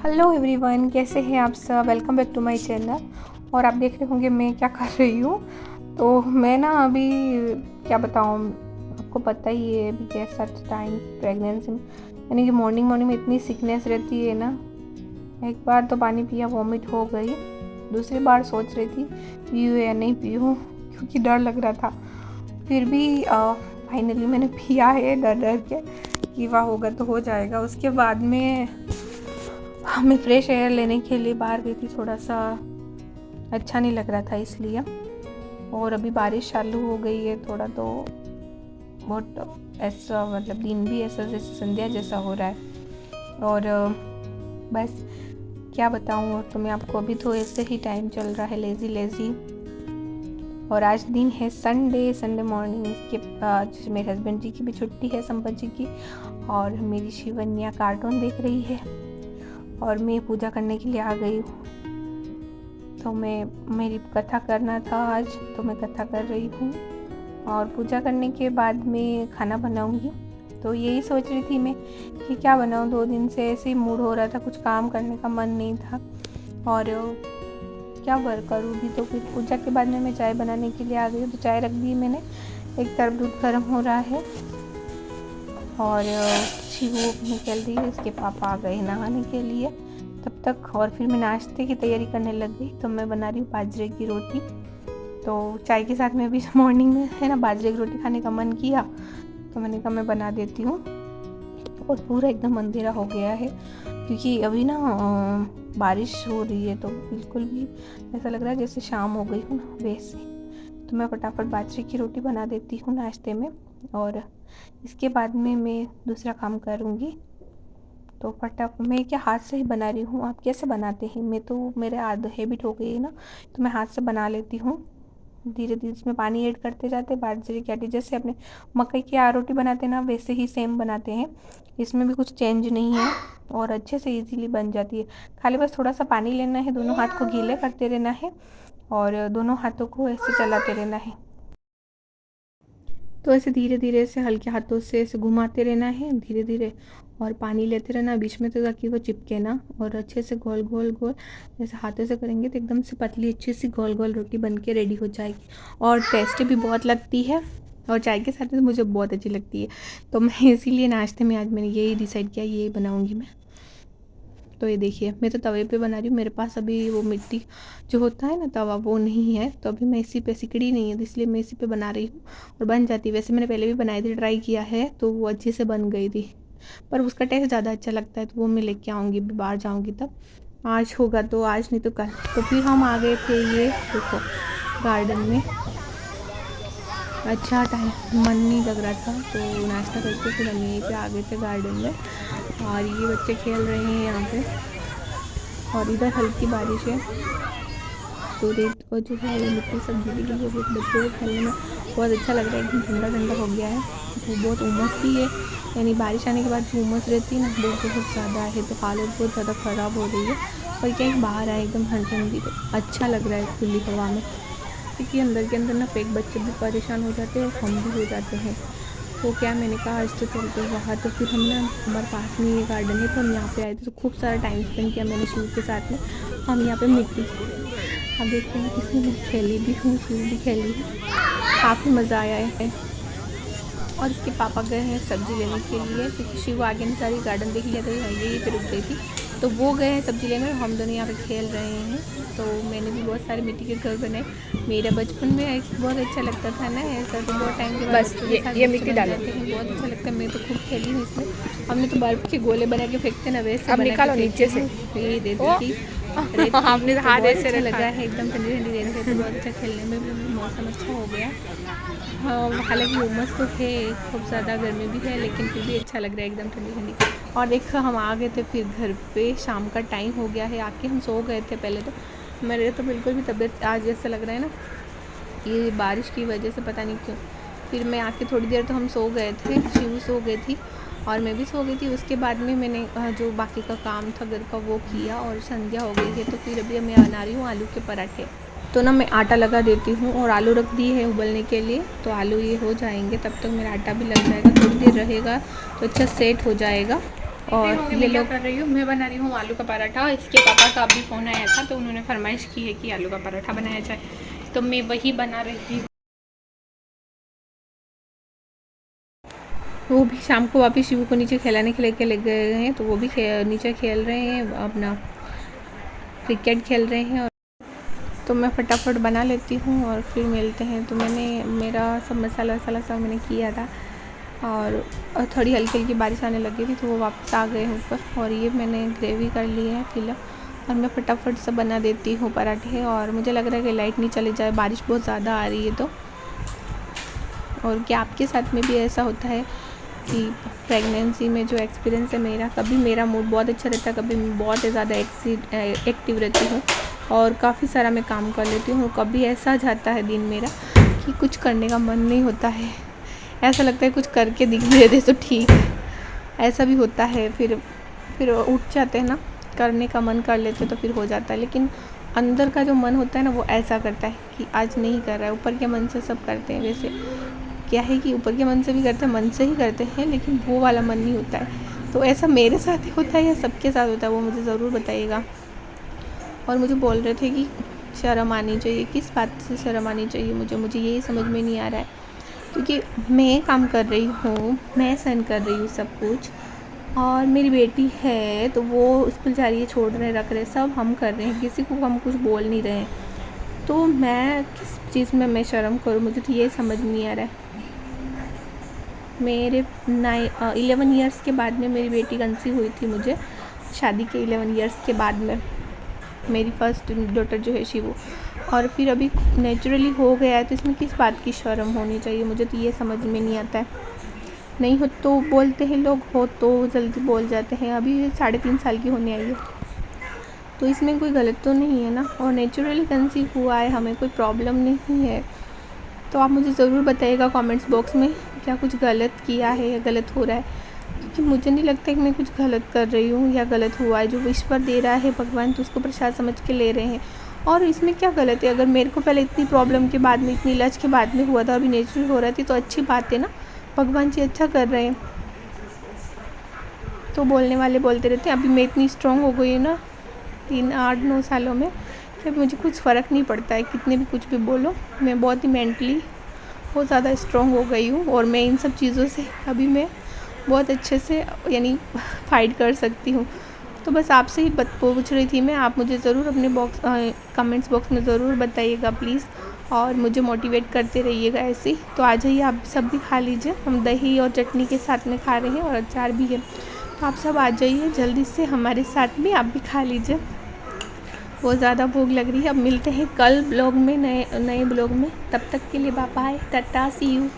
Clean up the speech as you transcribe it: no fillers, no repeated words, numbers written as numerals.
Hello everyone, कैसे हैं आप सब। Welcome back to my channel. और आप देख रहे होंगे मैं क्या कर रही हूँ। तो मैं ना अभी क्या बताऊँ, आपको पता ही है अभी कैसा टाइम प्रेगनेंसी में, यानी कि मॉर्निंग में इतनी सिकनेस रहती है ना। एक बार तो पानी पिया वॉमिट हो गई, दूसरी बार सोच रही थी पीऊँ या नहीं पीऊँ क्योंकि डर लग रहा था। फिर भी फाइनली मैंने पिया है डर डर के कि वाह होगा तो हो जाएगा। उसके बाद में मैं फ्रेश एयर लेने के लिए बाहर गई थी, थोड़ा सा अच्छा नहीं लग रहा था इसलिए। और अभी बारिश चालू हो गई है थोड़ा, तो बहुत ऐसा मतलब दिन भी ऐसा जैसे संध्या जैसा हो रहा है। और बस क्या बताऊँ, और तो मैं आपको, अभी तो ऐसे ही टाइम चल रहा है लेज़ी। और आज दिन है संडे मॉर्निंग। इसके आज मेरे हस्बैंड जी की भी छुट्टी है, संपत जी की। और मेरी शिवन्या कार्टून देख रही है और मैं पूजा करने के लिए आ गई हूँ। तो मेरी कथा करना था आज, तो मैं कथा कर रही हूँ। और पूजा करने के बाद मैं खाना बनाऊँगी। तो यही सोच रही थी मैं कि क्या बनाऊँ, 2 दिन से ऐसे ही मूड हो रहा था, कुछ काम करने का मन नहीं था। और क्या वर्क करूँगी। तो फिर पूजा के बाद में मैं चाय बनाने के लिए आ गई। तो चाय रख दी मैंने, एक तरफ दूध गर्म हो रहा है। और शिवू निकल रही है, उसके पापा आ गए नहाने के लिए तब तक। और फिर मैं नाश्ते की तैयारी करने लग गई। तो मैं बना रही हूँ बाजरे की रोटी। तो चाय के साथ में भी मॉर्निंग में है ना बाजरे की रोटी खाने का मन किया, तो मैंने कहा मैं बना देती हूँ। और पूरा एकदम अंधेरा हो गया है क्योंकि अभी ना बारिश हो रही है, तो बिल्कुल भी ऐसा लग रहा है जैसे शाम हो गई हो ना वैसे। तो मैं फटाफट बाजरे की रोटी बना देती हूँ नाश्ते में, और इसके बाद में मैं दूसरा काम करूँगी। तो फटाफट मैं क्या हाथ से ही बना रही हूँ। आप कैसे बनाते हैं? मैं तो मेरे आदत हैबिट हो गई है ना, तो मैं हाथ से बना लेती हूँ। धीरे धीरे इसमें पानी ऐड करते जाते, बाजरे की आटे जैसे अपने मकई की रोटी बनाते हैं ना वैसे ही सेम बनाते हैं। इसमें भी कुछ चेंज नहीं है और अच्छे से इजीली बन जाती है। खाली बस थोड़ा सा पानी लेना है, दोनों हाथ को गीले करते रहना है और दोनों हाथों को ऐसे चलाते रहना है। तो ऐसे धीरे धीरे से हल्के हाथों से ऐसे घुमाते रहना है धीरे धीरे, और पानी लेते रहना बीच में, तो ताकि वो चिपके ना। और अच्छे से गोल गोल गोल जैसे हाथों से करेंगे तो एकदम से पतली अच्छी सी गोल गोल रोटी बन के रेडी हो जाएगी। और टेस्टी भी बहुत लगती है और चाय के साथ में मुझे बहुत अच्छी लगती है। तो मैं इसीलिए नाश्ते में आज मैंने यही डिसाइड किया, यही बनाऊँगी मैं। तो ये देखिए मैं तो तवे पे बना रही हूँ, मेरे पास अभी वो मिट्टी जो होता है ना तवा वो नहीं है, तो अभी मैं इसी पे, सिकड़ी नहीं है तो इसलिए मैं इसी पे बना रही हूँ और बन जाती है। वैसे मैंने पहले भी बनाई थी, ट्राई किया है तो वो अच्छे से बन गई थी, पर उसका टेस्ट ज़्यादा अच्छा लगता है। तो वो मैं लेके आऊँगी बाहर जाऊँगी तब, आज होगा तो आज, नहीं तो कल। तो फिर हम आ गए थे ये देखो गार्डन में। अच्छा टाइम मन नहीं लग रहा था, तो नाश्ता करके फिर हम यहीं पे आ गए थे गार्डन में। और ये बच्चे खेल रहे हैं यहाँ पे, और इधर हल्की बारिश है। तो रेत और जो है ये मिट्टी सब गीली गीली हो गई, बच्चों को खेलने में बहुत अच्छा लग रहा है, एकदम ठंडा ठंडा हो गया है। तो बहुत उमस भी है, यानी बारिश आने के बाद जो उमस रहती है ना वो बहुत ज़्यादा है, तो हालत बहुत ज़्यादा ख़राब हो रही है। और क्या बाहर आए एकदम ठंडी ठंडी, तो अच्छा लग रहा है खुली हवा में, क्योंकि अंदर के अंदर ना फेक बच्चे भी परेशान हो जाते हैं और हम भी हो जाते हैं। तो क्या मैंने कहा आज तो चलते हैं बाहर। तो फिर हम ना, हमारे पास में ये गार्डन है, तो हम यहाँ पे आए थे। तो खूब सारा टाइम स्पेंड किया मैंने शिव के साथ में। हम यहाँ पे मिट्टी, आप देखते हैं इसमें मैं खेली भी हूँ, शिव भी खेली है, काफ़ी मज़ा आया है। और इसके पापा गए हैं सब्ज़ी लेने के लिए, क्योंकि शिव आगे ने सारी गार्डन देख लिया था, यहीं पे रुक गई थी। तो वो गए हैं सब्ज़ी लेने, हम दोनों यहाँ पे खेल रहे हैं। तो मैंने भी बहुत सारे मिट्टी के घर बनाए। मेरा बचपन में बहुत अच्छा लगता था ना ऐसा, तो बहुत टाइम के बाद बच्चों के साथ बच्चे बन जाते हैं, बहुत अच्छा लगता है। मैं तो खूब खेली हूँ इसमें। हमने तो बर्फ़ के गोले बना के फेंकते ना, वैसे बना के नीचे से ये देती थी। आपने हाथ ऐसे लगा है, एकदम ठंडी ठंडी रेत है, तो बहुत अच्छा खेलने में भी मौसम अच्छा हो गया। हाँ, हालांकि उमस तो है, खूब ज़्यादा गर्मी भी है, लेकिन फिर भी अच्छा लग रहा है एकदम ठंडी ठंडी। और देखो हम आ गए थे फिर घर पे, शाम का टाइम हो गया है, आके हम सो गए थे पहले। तो मेरे तो बिल्कुल भी तबीयत आज ऐसा लग रहा है ना, ये बारिश की वजह से पता नहीं क्यों। फिर मैं आके थोड़ी देर तो हम सो गए थे, शिव सो गई थी और मैं भी सो गई थी। उसके बाद में मैंने जो बाकी का काम था घर का वो किया और संध्या हो गई है। तो फिर अभी मैं बना रही हूँ आलू के पराठे। तो ना मैं आटा लगा देती हूँ और आलू रख दी है उबलने के लिए। तो आलू ये हो जाएंगे तब तक मेरा आटा भी लग जाएगा, थोड़ी देर रहेगा तो अच्छा सेट हो जाएगा। और ये लोग कर रही हूँ, मैं बना रही हूँ आलू का पराठा। इसके पापा का अभी फ़ोन आया था तो उन्होंने फरमाइश की है कि आलू का पराठा बनाया जाए, तो मैं वही बना रही हूँ। वो भी शाम को वापस शिवू को नीचे खिलाने के लेके ले गए हैं, तो वो भी नीचे खेल रहे हैं, अपना क्रिकेट खेल रहे हैं। और तो मैं फटाफट बना लेती हूँ और फिर मिलते हैं। तो मैंने मेरा सब मसाला वसाला सब मैंने किया था और थोड़ी हल्की हल्की बारिश आने लगी थी तो वो वापस आ गए ऊपर। और ये मैंने ग्रेवी कर ली है फिलहाल, और मैं फटाफट से बना देती हूँ पराठे। और मुझे लग रहा है कि लाइट नहीं चली जाए, बारिश बहुत ज़्यादा आ रही है तो। और क्या आपके साथ में भी ऐसा होता है कि प्रेगनेंसी में जो एक्सपीरियंस है मेरा, कभी मेरा मूड बहुत अच्छा रहता है, कभी मैं बहुत ज़्यादा एक्टिव रहती हूँ और काफ़ी सारा मैं काम कर लेती हूँ। कभी ऐसा जाता है दिन मेरा कि कुछ करने का मन नहीं होता है, ऐसा लगता है कुछ करके दिख भी दे तो ठीक है, ऐसा भी होता है। फिर उठ जाते हैं ना, करने का मन कर लेते तो फिर हो जाता है। लेकिन अंदर का जो मन होता है ना वो ऐसा करता है कि आज नहीं कर रहा है। ऊपर के मन से सब करते हैं, वैसे क्या है कि ऊपर के मन से भी करते हैं, मन से ही करते हैं, लेकिन वो वाला मन नहीं होता है। तो ऐसा मेरे साथ ही होता है या सबके साथ होता है, वो मुझे ज़रूर बताइएगा। और मुझे बोल रहे थे कि शर्म आनी चाहिए, किस बात से शर्म आनी चाहिए मुझे यही समझ में नहीं आ रहा है। क्योंकि मैं काम कर रही हूँ, मैं सहन कर रही हूँ सब कुछ, और मेरी बेटी है तो वो स्कूल जा रही है, छोड़ रहे रख रहे सब हम कर रहे हैं, किसी को हम कुछ बोल नहीं रहे हैं। तो मैं किस चीज़ में मैं शर्म करूँ, मुझे तो ये समझ नहीं आ रहा है। मेरे 11 ईयर्स के बाद में मेरी बेटी कंसीव हुई थी, मुझे शादी के 11 ईयर्स के बाद में मेरी फर्स्ट डॉटर जो है शिवू, और फिर अभी नेचुरली हो गया है, तो इसमें किस बात की शर्म होनी चाहिए, मुझे तो ये समझ में नहीं आता है। नहीं हो तो बोलते हैं लोग, हो तो जल्दी बोल जाते हैं। अभी 3.5 साल की होने आई है तो इसमें कोई गलत तो नहीं है ना, और नेचुरली कंसीव हुआ है, हमें कोई प्रॉब्लम नहीं है। तो आप मुझे ज़रूर बताइएगा कमेंट्स बॉक्स में क्या कुछ गलत किया है या गलत हो रहा है, क्योंकि मुझे नहीं लगता कि मैं कुछ गलत कर रही हूँ या गलत हुआ है। जो ईश्वर दे रहा है भगवान, तो उसको प्रसाद समझ के ले रहे हैं। और इसमें क्या गलत है? अगर मेरे को पहले इतनी प्रॉब्लम के बाद में, इतनी इलाज के बाद में हुआ था, अभी नेचुरल हो रहा थी, तो अच्छी बात है ना, भगवान जी अच्छा कर रहे हैं। तो बोलने वाले बोलते रहते हैं। अभी मैं इतनी स्ट्रॉन्ग हो गई हूँ ना 8-9 सालों में, कि अभी मुझे कुछ फ़र्क नहीं पड़ता है, कितने भी कुछ भी बोलो। मैं बहुत ही मेंटली बहुत ज़्यादा स्ट्रॉन्ग हो गई हूँ, और मैं इन सब चीज़ों से अभी मैं बहुत अच्छे से यानी फ़ाइट कर सकती हूँ। तो बस आपसे ही पूछ रही थी मैं, आप मुझे ज़रूर अपने कमेंट्स बॉक्स में ज़रूर बताइएगा प्लीज़, और मुझे मोटिवेट करते रहिएगा ऐसे ही। तो आ जाइए, आप सब भी खा लीजिए, हम दही और चटनी के साथ में खा रहे हैं, और अचार भी है। तो आप सब आ जाइए जल्दी से हमारे साथ में, आप भी खा लीजिए, बहुत ज़्यादा भूख लग रही है। अब मिलते हैं कल ब्लॉग में, नए ब्लॉग में। तब तक के लिए bye bye, tata, see you.